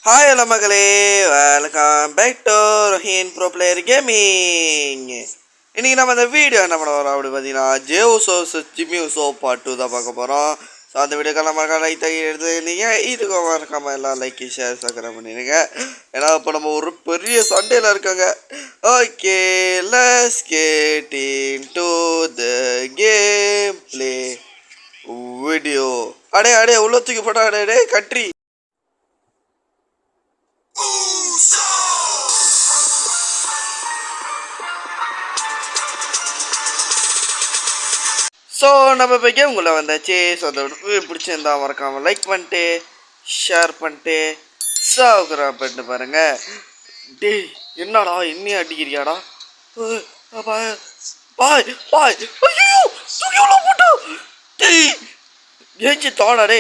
Hi hello மகளே, welcome back to Rohin bro player gaming. இன்றைக்கி நம்ம இந்த வீடியோ என்ன பண்ண போகிறோம் அப்படி பார்த்தீங்கன்னா ஜேவுசோஸ் ஜிம்மி உசோ பார்ட் 2 தான் பார்க்க போகிறோம். ஸோ அந்த வீடியோக்கான மறக்காம லைக் தகி எடுத்துருந்தீங்க. இதுக்கு மறக்காமல் எல்லாம் லைக் ஷேர் சக்கரம் பண்ணிடுங்க. ஏன்னா இப்போ நம்ம ஒரு பெரிய சண்டையில் இருக்காங்க. Okay, let's get into the game play video. அடே உள்ள தூக்கி போட்டா அடே கட்ரி. ஸோ நம்ம இப்போ கேமுக்குள்ளே வந்தாச்சு. ஸோ அந்த பிடிச்சிருந்தா மறக்காமல் லைக் பண்ணிட்டு ஷேர் பண்ணிட்டு சப்ஸ்கிரைப் பண்ணிட்டு பாருங்கள். டேய் என்னடா இன்னும் அடிக்கிறியாடா? பாய் பாய் பாய், ஐயோ தூக்கி உள்ள போட்டா. டேய் ஏஞ்சி தோடா டே.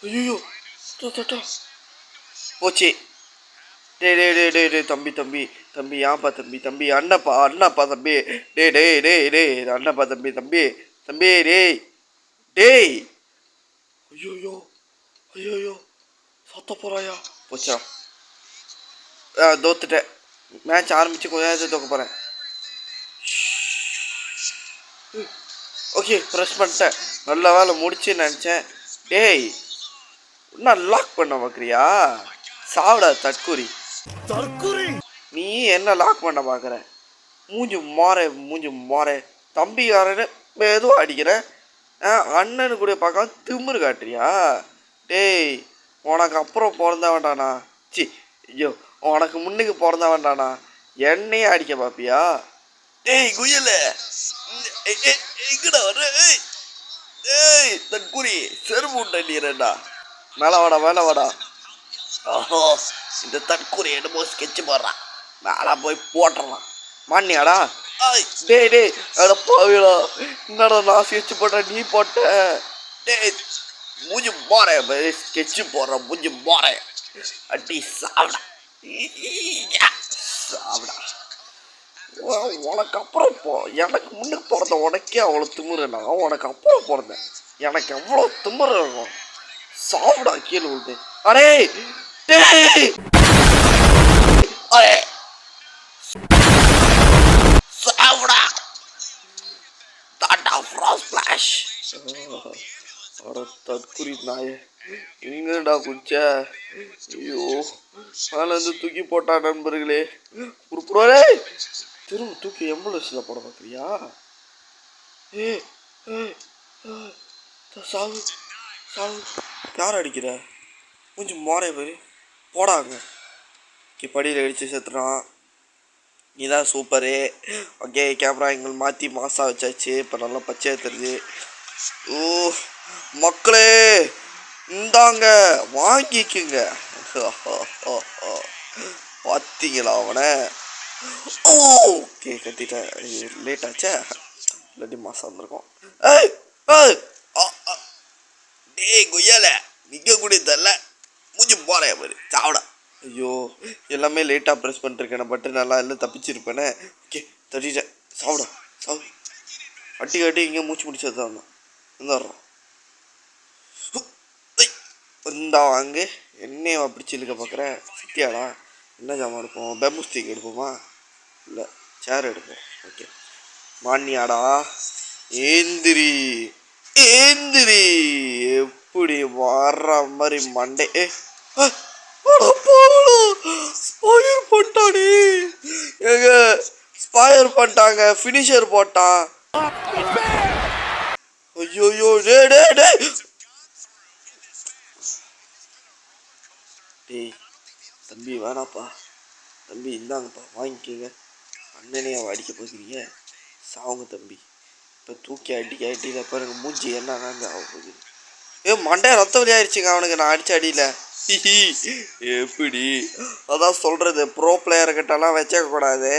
ஐயோ தோட்டா போச்சு. டே டே டே டே டே தம்பி தம்பி தம்பி ஏன்பா தம்பி தம்பி அண்ணப்பா தம்பி. டே டே டே டே அண்ணப்பா தம்பி தம்பி தம்பி டேய் டேய். ஐயோயோ ஐயோயோ சத்த போகிறாயா? போச்சா, தோத்துட்டேன். மேட்ச் ஆரம்பித்து கொஞ்ச நேரத்தை தோக்க போகிறேன். ஓகே ப்ரெஸ் பண்ணிட்டேன். நல்ல வேலை முடிச்சுன்னு நினச்சேன். டேய் என்ன லாக் பண்ண பார்க்குறியா? சாவிடா தற்கூரி. நீ என்ன லாக் பண்ண பார்க்குற? மூஞ்சி மாற தம்பிக்காரன்னு எதுவும் அடிக்கிறேன். அண்ணனு கூட பார்க்காம திமிரு காட்டுறியா? டேய் உனக்கு அப்புறம் பிறந்த வேண்டாண்ணா. சி ஐயோ, உனக்கு முன்னுக்கு பிறந்த வேண்டாண்ணா. என்னையே அடிக்க பார்ப்பியா? டேய் குயல எங்கடா வர? டேய் தற்கூரி செருப்பு விட்டா மேலே வாடா. ஓஹோ, இந்த தற்கூரி என்னமோ ஸ்கெட்சு போடுறான். மேலே போய் போட்டுடலாம் மானியாடா. டேய் டேய் அட பாவிடா, என்னடா நான் ஸ்கெட்சு போட்டேன் நீ போட்ட. டேய் மூஞ்சி போறேன் ஸ்கெட்சு போடுறேன் மூஞ்சி போறேன். அடி சாப்பிடா சாப்பிடா. உனக்கு அப்புறம் எனக்கு முன்னுக்கு பிறந்த உனக்கே அவ்வளோ திமுறேண்ணா. உனக்கு அப்புறம் பிறந்தேன் எனக்கு எவ்வளோ திமுறை இருக்கும். சாப்பிடா கீழே விழுது. அடே டேய் அரே சாவுடா டாடா ஃப்ராஸ் ஃப்ளாஷ். அட தற்குறி நாயே எங்கடா குடிச்ச? ஐயோ மேலேருந்து தூக்கி போட்டா நண்பர்களே. உருப்புடாரே திரும்ப தூக்கி எம்புலன்ஸில் போட பார்க்குறியா? ஏ சாவு சாவு. யார் அடிக்கிற? கொஞ்சம் மாறே போய் போடாங்க. படியில் அடித்து செத்துறான். நீதான் சூப்பரு. ஓகே கேமரா எங்கள் மாற்றி மாசா வச்சாச்சு. இப்போ நல்லா பச்சையாக தெரியுது. ஓ மக்களே இந்தாங்க வாங்கிக்குங்க. பார்த்தீங்களா அவனை? ஓகே கத்திட்டேன். லேட் ஆச்சா இல்லாட்டி மாசா வந்திருக்கோம். டேய் கொய்யால நிற்க கூடிய தரல மூஞ்சி போறேன் பாரு சாவிடா. ஐயோ எல்லாமே லேட்டாக ப்ரெஸ் பண்ணிருக்கேன். பட்டு நல்லா எல்லாம் தப்பிச்சிருப்பேனே. ஓகே தட்டிட்டேன். சாப்பிடா சாவு. அட்டி இங்கே மூச்சு முடிச்சது தான் வந்துடுறோம். இந்தா வாங்க என்னையும் அப்படி இழுக்க பார்க்குறேன். சித்தியாடா என்ன ஜாமான் எடுப்போம்? பேம்பு ஸ்டிக் எடுப்போமா? இல்லை சேர் எடுப்போம். ஓகே மானியாடா ஏந்திரி ஏந்திரி. எப்படி வர்ற மாதிரி மண்டே ஸ்பாயர் பண்ணிட்டானே. எங்க ஸ்பாயர் பண்ணிட்டாங்க. ஃபினிஷர் போட்டான். ஐயோயோ டே டே டே டேய் தம்பி வேணாப்பா தம்பி இந்தாங்கப்பா வாங்கிக்கோங்க. அண்ணனையே அடிக்க போகிறீங்க சாவுங்க தம்பி. இப்போ தூக்கி அடியில் பாருங்க மூஞ்சி என்னன்னாங்க ஆக போகுது. மண்டே ரத்த வலி ஆயிடுச்சுங்க அவனுக்கு நான் அடித்த அடியில். எப்படி அதான் சொல்கிறது, ப்ரோ பிளேயர்கிட்டலாம் வச்சக்கூடாது.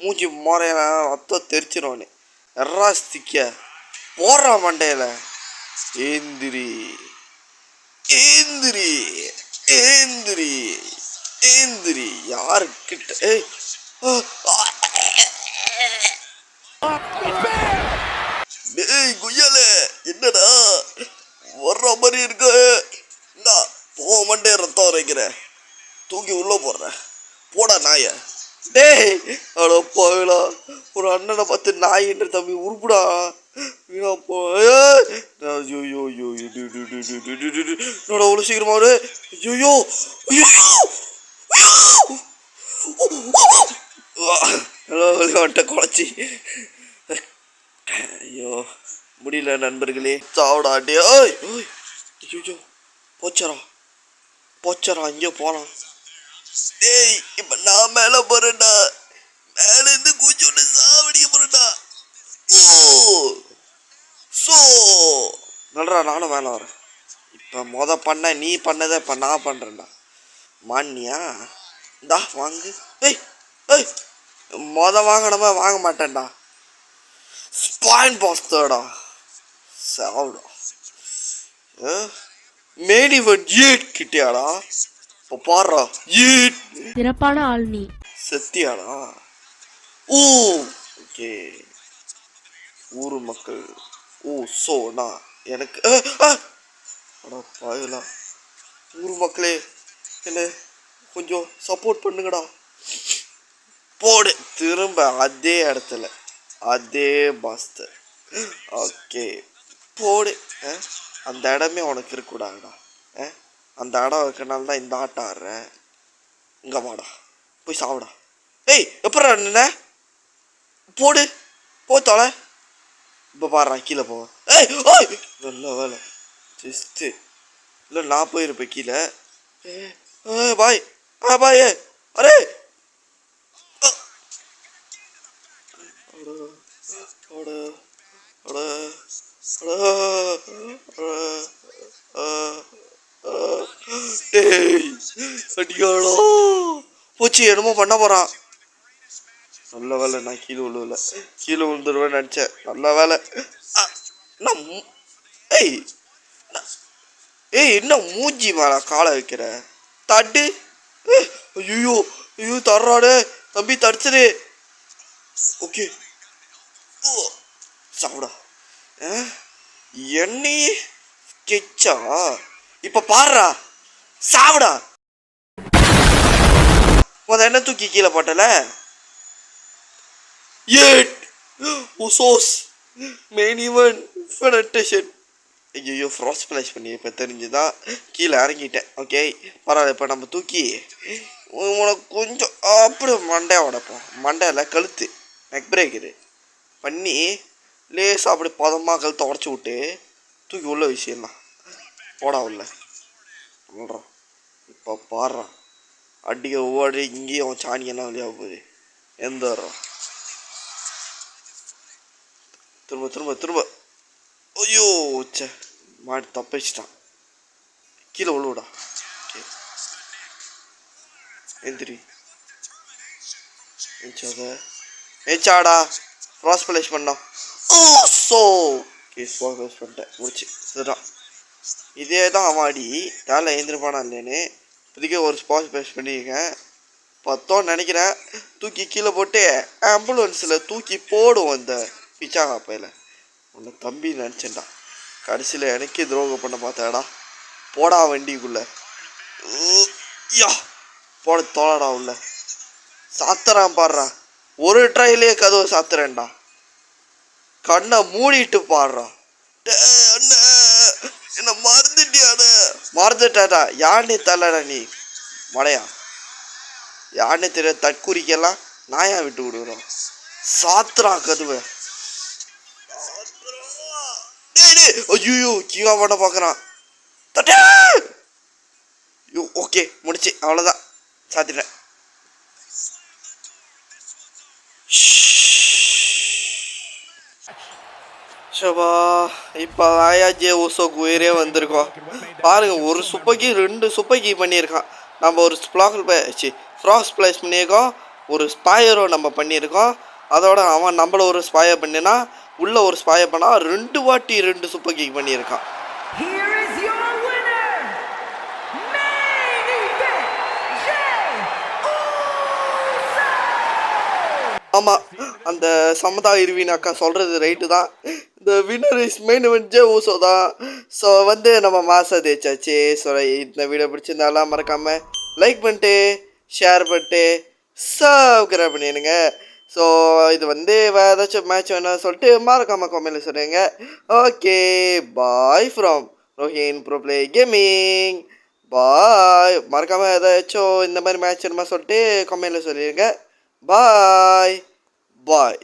மூஞ்சி முறையெல்லாம் ரத்தம் தெரிச்சிடும். எறாஸ்திக்க போடுறா மண்டையில். ஏந்திரி ஏந்திரி ஏந்திரி ஏந்திரி. யாருக்கிட்ட டேய் குய்யால என்னடா வர்ற மாதிரி இருக்கு. போக மாட்டே ரத்தம் வரைக்கிறேன். தூக்கி உள்ள போடுறேன். போடா நாய. டேய் அட போகலா, ஒரு அண்ணனை பார்த்து நாயின்ற தம்பி உருப்புடா. வீணா போ. ஐயோ என்னோட அவ்வளோ சீக்கிரமா ஒரு ஐயோ வந்துட்ட குழச்சி. ஐயோ முடியல நண்பர்களே. சாவடா டே. ஓய் ஐயோ போச்சரா அங்கேயோ போனான். டேய் இப்ப நான் மேல போறேன்டா. மேல இருந்து கூச்சொன்னு சாவடிக்க போறேன்டா. சோ நல்லடா, நானும் மேல வரேன். இப்ப பண்ண நீ பண்ணதை இப்ப நான் பண்றேன்டா. மானியா இந்தா வாங்கு. ஏய் ஏய் வாங்கினமா வாங்க மாட்டேன்டா. ஸ்பாயின் பாஸ்டர்டா சாவுடா. மேடிவன் ஈட் கிட்டியாடா. இப்போ பாடுறா ஈட். சிறப்பான ஆள் நீ. செத்தியாடா. ஓ ஓகே ஊரு மக்கள். ஓ சோனா எனக்கு அடா பாயலா. ஊர் மக்களே என்ன கொஞ்சம் சப்போர்ட் பண்ணுங்கடா. போடு திரும்ப அதே இடத்துல அதே பாஸ்டர். ஓகே போடு. அந்த இடமே உனக்கு இருக்கக்கூடாதுடா. அந்த இடம் இருக்கனால தான் இந்த ஆட்டம் ஆடுறேன். இங்கே வாடா போய் சாப்பிடா. ஏய் எப்படா என்ன போடு போத்தால. இப்போ பாடுறா கீழே போவேன். ஏய் ஓய் நல்ல வேலை ஜஸ்ட்டு இல்லை நான் போயிருப்பேன் கீழே. பாய் பாய். அரே அடிக்காடா போச்சு. என்னமோ பண்ண போறான். நல்ல வேலை நான் கீழே விழுந்துருவேன்னு நினைச்சேன். நல்ல வேலை. ஏய் என்ன மூஞ்சி மேல காலை வைக்கிற தட்டு. ஐயோ ஐயோ தர்றாடு தம்பி தடுத்துரு. ஓகே சாப்பிடா. என்னையே கெச்சா. இப்ப பாடுறா சாப்பிடா. என்ன தூக்கி கீழே போட்டல. ஐயோ ஃப்ராஸ்ட் பிளேஸ் பண்ணி இப்போ தெரிஞ்சுதான் கீழே இறங்கிட்டேன். ஓகே பரவாயில்ல. இப்போ நம்ம தூக்கி உனக்கு கொஞ்சம் அப்படி மண்டையை உடைப்போம். மண்டையில் கழுத்து நெக் பிரேக்கரு பண்ணி லேசாக அப்படி பதமாக கழுத்தை உடச்சி விட்டு தூக்கி உள்ள விஷயம்லாம் போடா உள்ள சொல்கிறான். இப்போ பாடுறான் அடிக்க ஓடி இங்கேயும் அவன் சாணியெல்லாம் வெளியாக போகுது. எந்த வர்றான் திரும்ப. ஐயோ சே மாடி தப்பிச்சிட்டான். கீழே விழுவிடா. எந்திரி ஏச்சாடா க்ராஸ் பிளேஸ் பண்ணோம். ஸோ கேஸ் பண்ணிட்டேன் முடிச்சு சரிதான். இதே தான் அவாடி தலை எழுந்திருப்பானா இல்லைன்னு இப்போதைக்கே ஒரு ஸ்பாஸ் பேஸ் பண்ணியிருக்கேன். பத்தோன்னு நினைக்கிறேன். தூக்கி கீழே போட்டு ஆம்புலன்ஸில் தூக்கி போடும் அந்த பிச்சா காப்பையில். உன்னை தம்பி நினச்சேன்டா. கடைசியில் எனக்கே துரோகம் பண்ண பார்த்தாடா. போடா வண்டிக்குள்ளே. யா போட தோலடா உள்ள. சாத்துறான் பாடுறா. ஒரு ட்ரையிலே கதவை சாத்துறேன்டா. கண்ணை மூடிட்டு பாடுறா. என்ன மறந்துட்டாடா. யாருன்னே தரலடா நீ மடையா. யாருன்னே தெரிய தற்குறிக்கெல்லாம் நாயா விட்டு விடுறோம். சாத்துறா கதுவை. ஐயோ கீழே பண்ண பார்க்குறான். தட்டே ஓகே முடிச்சு அவ்வளோதான் சாத்திட்டேன். ஷபா இப்போ ஆயாஜே ஊசோக்கு உயிரே வந்திருக்கோம் பாருங்க. ஒரு சுப்பைக்கு 2 சுப்பைக்கு பண்ணியிருக்கான். நம்ம ஒரு ஃப்ராக்ஸ் பிளேஸ் பண்ணியிருக்கோம். ஒரு ஸ்பாயரோ நம்ம பண்ணியிருக்கோம். அதோட அவன் நம்மள ஒரு ஸ்பாயர் பண்ணினா உள்ள ஒரு ஸ்பாயர் பண்ணா 2 வாட்டி 2 சூப்பர் கிக் பண்ணியிருக்கான். ஆமாம் அந்த சமதா இருவின் அக்கா சொல்கிறது ரைட்டு தான். இந்த winner is main event J Uso தான். ஸோ நம்ம மாசா தேய்ச்சாச்சு. ஸோ இந்த வீடியோ பிடிச்சிருந்தாலாம் மறக்காமல் லைக் பண்ணிட்டு ஷேர் பண்ணிட்டு சப்ஸ்கிரைப் பண்ணிடுங்க. ஸோ இது வந்து வேறு ஏதாச்சும் மேட்ச் வேணும்னு சொல்லிட்டு மறக்காமல் கமெண்ட்டில் சொல்லுங்க. Okay, bye from Rohin bro play gaming. Bye. மறக்காமல் ஏதாச்சும் இந்த மாதிரி மேட்ச் வேணுமா சொல்லிட்டு கமெண்ட்டில் சொல்லிடுங்க. பாய் பாய்.